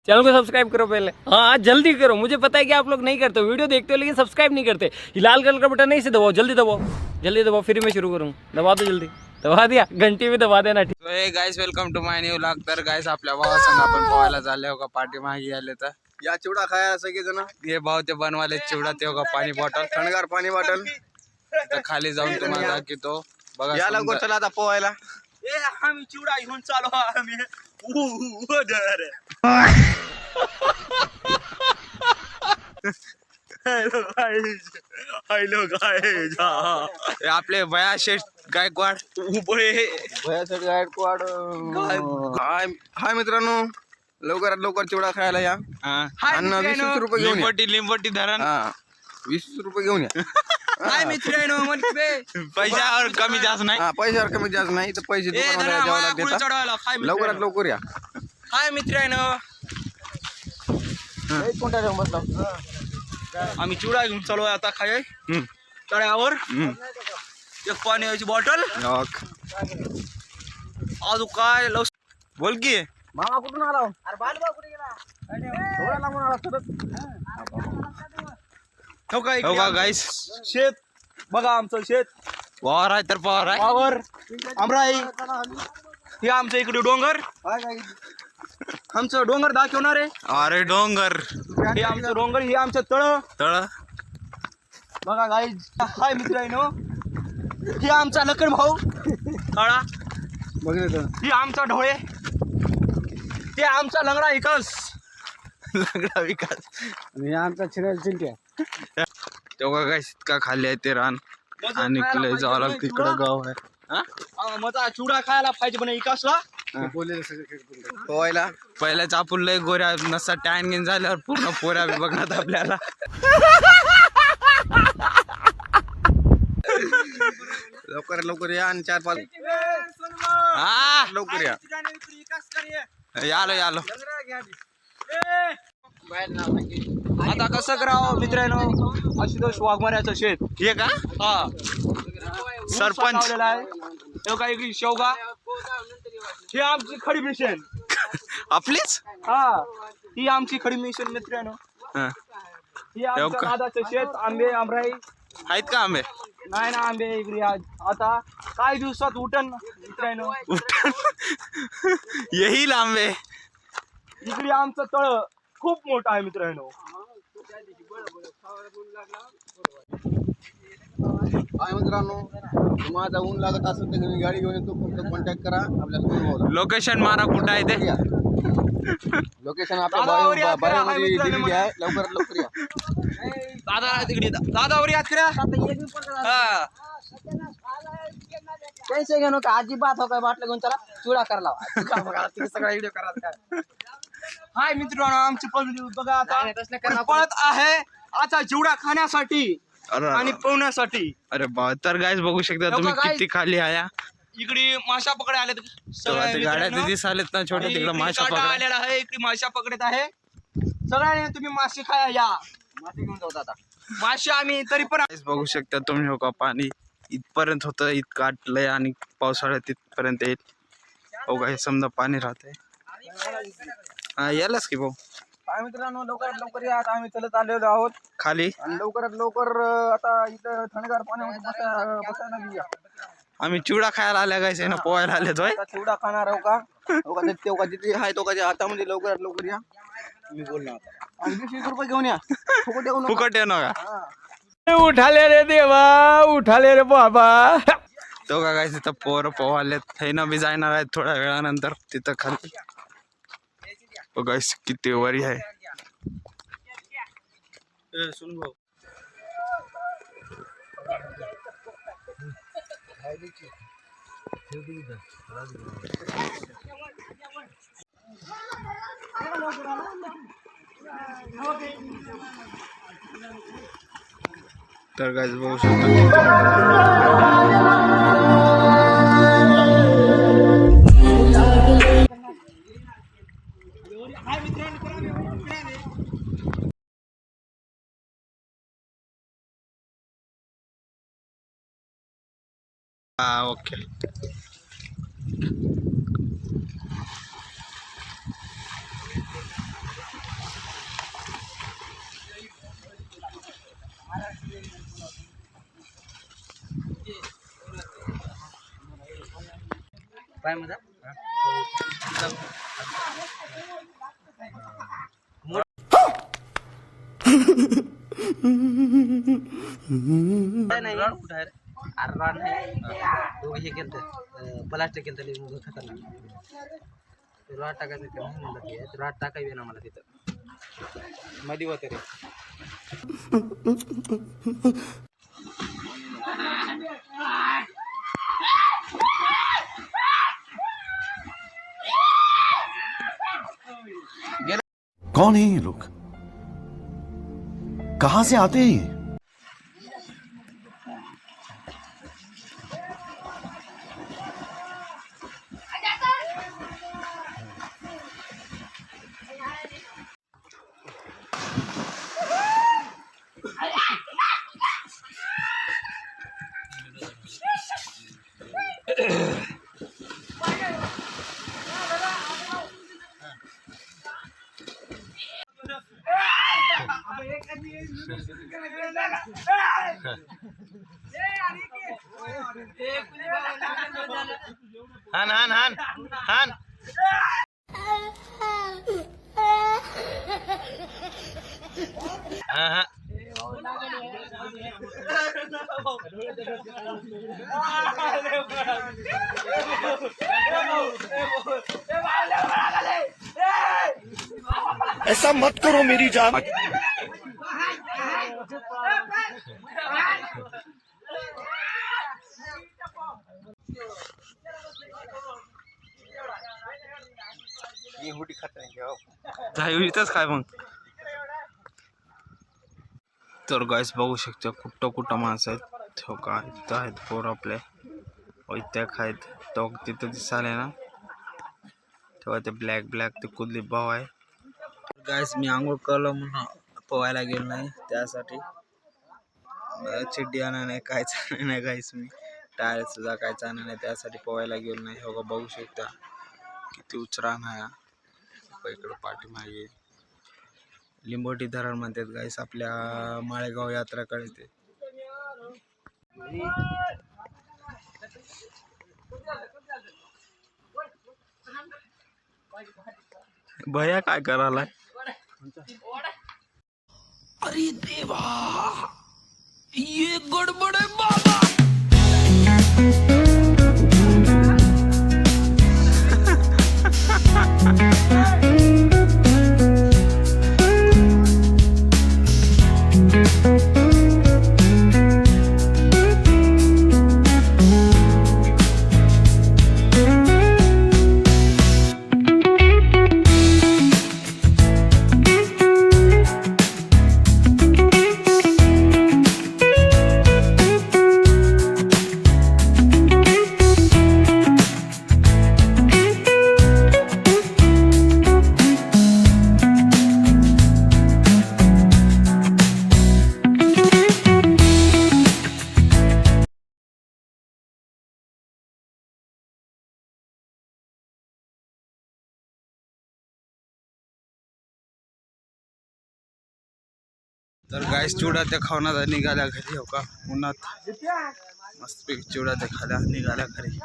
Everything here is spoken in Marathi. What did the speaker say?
चैनल को सब्सक्राइब करो पहले। हाँ जल्दी करो, मुझे पता है कि आप लोग नहीं करते, वीडियो देखते हो लेकिन सब्सक्राइब नहीं करते। ये लाल कलर का बटन नहीं से दबाओ, जल्दी दबाओ, जल्दी दबाओ, फिर मैं शुरू करूँ। दबा दो जल्दी, दबा दिया, घंटी भी दबा देना। तो hey guys, welcome to my new vlog. तर गाइस आपल्या भावासंग आपण पोहायला झाले हो का, पाठी मागे आले तर या चिवडा खाया सगळेजण. हे भाव ते बनवाले चिवडा ते का पाणी बॉटल, थंडगार पाणी बॉटल. तर खाली जाऊन तुम्हाला दाखवतो बघा. या लवकर चला आता पोहायला. आम्ही चिवडा घेऊन चालू आम्ही हे आपले भया शेठ गायकवाड भयासाठी गायकवाड. हाय मित्रांनो, लवकरात लवकर चिवडा खायला या. आणि 20 रुपये घेऊन या. लिंबोटी धरण. 20 रुपये घेऊन या. काय मित्र पैशावर कमी जास्त नाही. पैशावर कमी जास्त नाही तर पैसे दुकानाला द्यावं लागते. चढवायला काय लवकरात लवकर या. काय मित्र आहे ना, आम्ही चिवडा घेऊन चालू आहे आता खाय तळ्यावर. एक पाण्याची बॉटल अजून काय लव बोल की मामा कुठून आला? कुठे गेला? एवढा लांबून आला हो का गाईस, शेत बघा, आमचं शेत वावर आहे तर पवार आहे. वावर आमराई. हे आमचं इकडे डोंगर, आमचं डोंगर दाखवणार आहे. अरे डोंगर, हे आमचं डोंगर, हे आमचं तळ तळ. बघा गाईज. हाय मित्र आहे ना, हे आमचा लखन भाऊ काळा, ही आमचा ढोळे, ते आमचा लंगडा विकास. लंगडा विकास. आणि आमचा चिरायला चिंट्या. तेव्हा काय इतका खाली आहे ते रान आणि इकडे जावं लागतं, तिकडं गाव आहे. मजा चिवडा खायला पाहिजे पण विकासला. पोहायला पहिल्याच आपण लय गोऱ्या नसा टॅन घेऊन झाल्यावर पूर्ण पोऱ्या बघण्यात आपल्याला. लवकर लवकर या आणि 4-5 हा लवकर या. यालो यालो. आता कसं करावं मित्रांनो, आशुतोष वाघमाऱ्याचं शेत हे का हा सरपंच लावलेला आहे. तेव्हा इकडे शेवगा, ही आमची खडी मिशन. आपलीच. हा ही आमची खडी मिशन मित्रांनो. हा. ही आमचं दादाचं शेत. आंबे आमराई आहेत का आंबे? नाही ना, आंबे इकडे आता काही दिवसात उठण मित्रांनो. येईल आंबे. इकडे आमचं तळ खूप मोठं आहे मित्रांनो. हाय मित्रांनो, तुम्हाला ऊन लागत असेल तर तुम्ही गाडी घेऊन येतो, फक्त कॉन्टॅक्ट करा आपल्या. लोकेशन मारा कुठं आहे ते. लोकेशन आपल्या बायोमध्ये दिलेली आहे. लवकरात लवकर या. दादा तिकडे, दादावर याद करा. पैसे घेऊन का अजिबात हो काय बाटलं घेऊन चला चुडा करायला सगळा व्हिडिओ करा. हाय मित्रांनो, आमची पल्ली बघा आता पळत आहे आता चिवडा खाण्यासाठी आणि पोहण्यासाठी. अरे बा, तर गाईस बघू शकता तुम्ही किती खाली आहे. इकडे माशा पकडे आले गाड्या ते दिसालेत ना छोटे, तिकडे माशा पकडा आलेला आहे. इकडे माशा पकडत आहे. सगळ्यांनी तुम्ही मासे खाया या. माती घेऊन जाऊ आता. मासे आम्ही तरी पण गाईस बघू शकता तुम्ही हो का, पाणी इथपर्यंत होतं, इतकं आटलंय आणि पावसाळ्यात इथपर्यंत येईल. हो का, हे समजा पाणी राहतंय. हा यालाच की भाऊ. हाय मित्रांनो, लवकरात लवकर या. आता आम्ही चलत आलेलो आहोत खाली आणि लवकरात लवकर आता इथं थंडगार पाण्यामध्ये बसायला या. आम्ही चिवडा खायला आल्या गाईस, ना पोहायला आले तो. आता चिवडा खाणार आहो का? तेव्हा जिथे आहे तो का हातामध्ये. लवकरात लवकर या. मी बोलणार आता. आणि 20 रुपये घेऊन या. फुकट येऊ नका. फुकट येऊ नका. उठाले रे देवा, उठाले रे बाबा. तो का गाईस तिथं पोरं पोहालेत, हे ना बी जाणार आहेत थोड्या वेळानंतर तिथं खाली. गाईस किती वरी आहे. सुन भाऊ तर गाईस बघू शकता ओके. पाय माझा नाही अरे रान दोघं हे केलं प्लास्टिक केलं मग खतरनाक राट टाकायचं का नाही म्हणलं ते राट टाकावी ना मला तिथं मध्ये होते रे कौन है ये लोग? कहां से आते हैं ये? हान हान हान हान हाँ हाँ ऐसा मत करो मेरी जान। इथंच काय मग तर गाईस बघू शकता कुठं कुठं माणसं आहेत हो का इथं आहेत पोर आपले वैत्याक आहेत तो तिथं दिसाले ना तेव्हा ते ब्लॅक ब्लॅक ते कुदली भाव आहे गाईस मी आंघोळ करलो म्हणून पोहायला गेलो नाही त्यासाठी चिड्डी आणा नाही कायच नाही गाईस मी टायर सुद्धा कायच आणा नाही त्यासाठी पोहायला गेलो नाही हो का बघू शकता किती उचराण आहे इकडं पाठीमागे लिंबोटी धरण म्हणतात गाईस आपल्या माळेगाव यात्राकडे ते भैया काय करायला अरे देवा, ये गड़बड़ है बाबा। तर गाईस चिवडा त्या खावण्याचा निघाल्या घरी हो का उन्हात मस्तपैकी चिवडा त्या खाल्या निघाल्या घरी